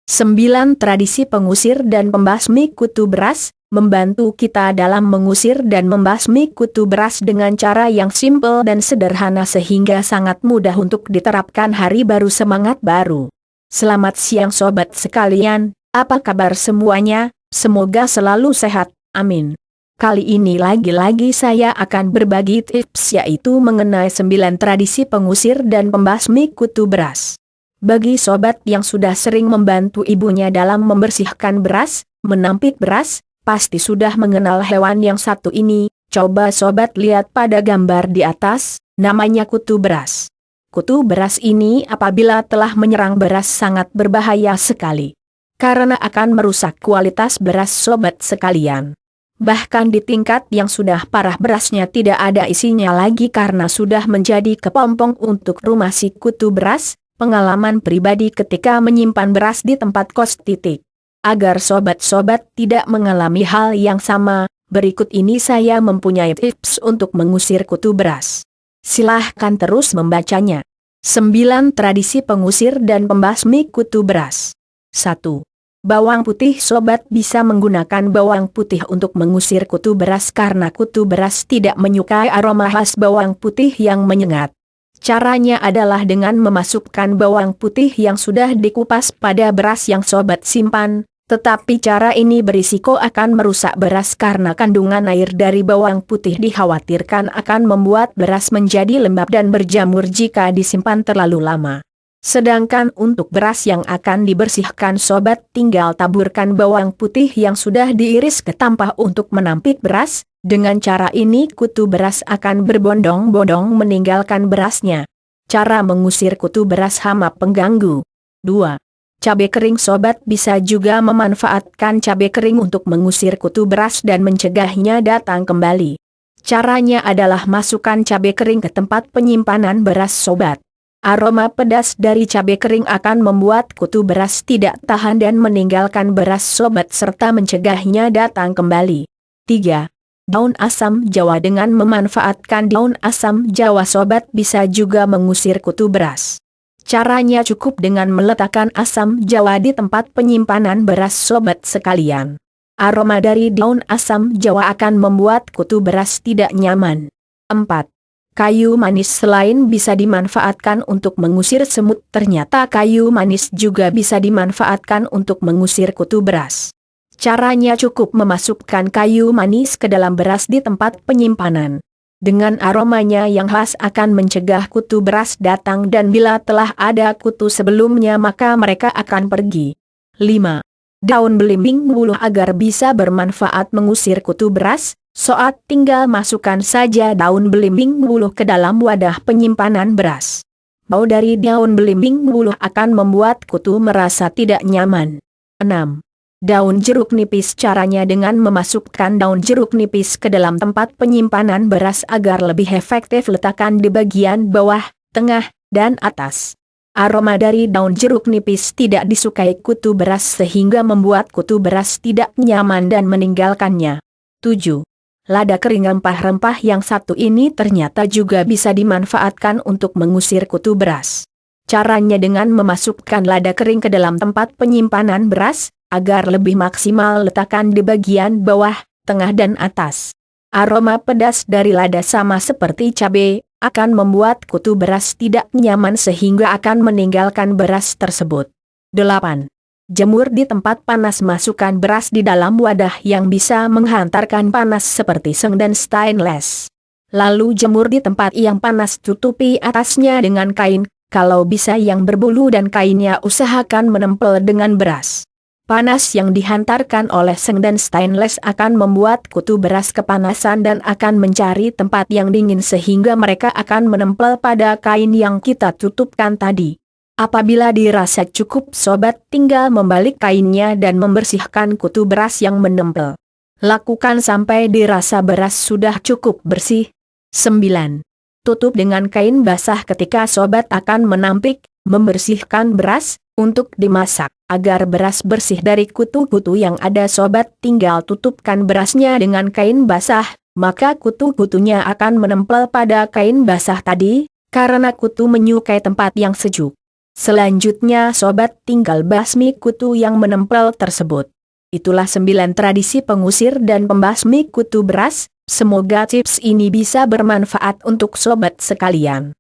9 tradisi pengusir dan pembasmi kutu beras, membantu kita dalam mengusir dan membasmi kutu beras dengan cara yang simpel dan sederhana sehingga sangat mudah untuk diterapkan. Hari baru, semangat baru. Selamat siang sobat sekalian, apa kabar semuanya? Semoga selalu sehat, amin. Kali ini lagi-lagi saya akan berbagi tips yaitu mengenai 9 tradisi pengusir dan pembasmi kutu beras. Bagi sobat yang sudah sering membantu ibunya dalam membersihkan beras, menampik beras, pasti sudah mengenal hewan yang satu ini. Coba sobat lihat pada gambar di atas, namanya kutu beras. Kutu beras ini apabila telah menyerang beras sangat berbahaya sekali. Karena akan merusak kualitas beras sobat sekalian. Bahkan di tingkat yang sudah parah berasnya tidak ada isinya lagi karena sudah menjadi kepompong untuk rumah si kutu beras. Pengalaman pribadi ketika menyimpan beras di tempat kos. Agar sobat-sobat tidak mengalami hal yang sama, berikut ini saya mempunyai tips untuk mengusir kutu beras. Silahkan terus membacanya. 9 tradisi pengusir dan pembasmi kutu beras. 1. Bawang putih. Sobat bisa menggunakan bawang putih untuk mengusir kutu beras karena kutu beras tidak menyukai aroma khas bawang putih yang menyengat. Caranya adalah dengan memasukkan bawang putih yang sudah dikupas pada beras yang sobat simpan, tetapi cara ini berisiko akan merusak beras karena kandungan air dari bawang putih dikhawatirkan akan membuat beras menjadi lembab dan berjamur jika disimpan terlalu lama. Sedangkan untuk beras yang akan dibersihkan sobat tinggal taburkan bawang putih yang sudah diiris ke tampah untuk menampik beras. Dengan cara ini kutu beras akan berbondong-bondong meninggalkan berasnya. Cara mengusir kutu beras hama pengganggu. 2. Cabai kering. Sobat bisa juga memanfaatkan cabai kering untuk mengusir kutu beras dan mencegahnya datang kembali. Caranya adalah masukkan cabai kering ke tempat penyimpanan beras sobat. Aroma pedas dari cabai kering akan membuat kutu beras tidak tahan dan meninggalkan beras sobat serta mencegahnya datang kembali. 3. Daun asam jawa. Dengan memanfaatkan daun asam jawa sobat bisa juga mengusir kutu beras. Caranya cukup dengan meletakkan asam jawa di tempat penyimpanan beras sobat sekalian. Aroma dari daun asam jawa akan membuat kutu beras tidak nyaman. 4. Kayu manis. Selain bisa dimanfaatkan untuk mengusir semut, ternyata kayu manis juga bisa dimanfaatkan untuk mengusir kutu beras. Caranya cukup memasukkan kayu manis ke dalam beras di tempat penyimpanan. Dengan aromanya yang khas akan mencegah kutu beras datang dan bila telah ada kutu sebelumnya maka mereka akan pergi. 5. Daun belimbing wuluh. Agar bisa bermanfaat mengusir kutu beras, sobat tinggal masukkan saja daun belimbing wuluh ke dalam wadah penyimpanan beras. Bau dari daun belimbing wuluh akan membuat kutu merasa tidak nyaman. 6. Daun jeruk nipis. Caranya dengan memasukkan daun jeruk nipis ke dalam tempat penyimpanan beras agar lebih efektif. Letakkan di bagian bawah, tengah, dan atas. Aroma dari daun jeruk nipis tidak disukai kutu beras sehingga membuat kutu beras tidak nyaman dan meninggalkannya. 7. Lada kering. Rempah-rempah yang satu ini ternyata juga bisa dimanfaatkan untuk mengusir kutu beras. Caranya dengan memasukkan lada kering ke dalam tempat penyimpanan beras, agar lebih maksimal letakkan di bagian bawah, tengah dan atas. Aroma pedas dari lada sama seperti cabai, akan membuat kutu beras tidak nyaman sehingga akan meninggalkan beras tersebut. 8. Jemur di tempat panas. Masukkan beras di dalam wadah yang bisa menghantarkan panas seperti seng dan stainless. Lalu jemur di tempat yang panas, tutupi atasnya dengan kain, kalau bisa yang berbulu dan kainnya usahakan menempel dengan beras. Panas yang dihantarkan oleh seng dan stainless akan membuat kutu beras kepanasan dan akan mencari tempat yang dingin sehingga mereka akan menempel pada kain yang kita tutupkan tadi. Apabila dirasa cukup sobat tinggal membalik kainnya dan membersihkan kutu beras yang menempel. Lakukan sampai dirasa beras sudah cukup bersih. 9. Tutup dengan kain basah ketika sobat akan menampik, membersihkan beras, untuk dimasak. Agar beras bersih dari kutu-kutu yang ada sobat tinggal tutupkan berasnya dengan kain basah, maka kutu-kutunya akan menempel pada kain basah tadi, karena kutu menyukai tempat yang sejuk. Selanjutnya sobat tinggal basmi kutu yang menempel tersebut. Itulah 9 tradisi pengusir dan pembasmi kutu beras. Semoga tips ini bisa bermanfaat untuk sobat sekalian.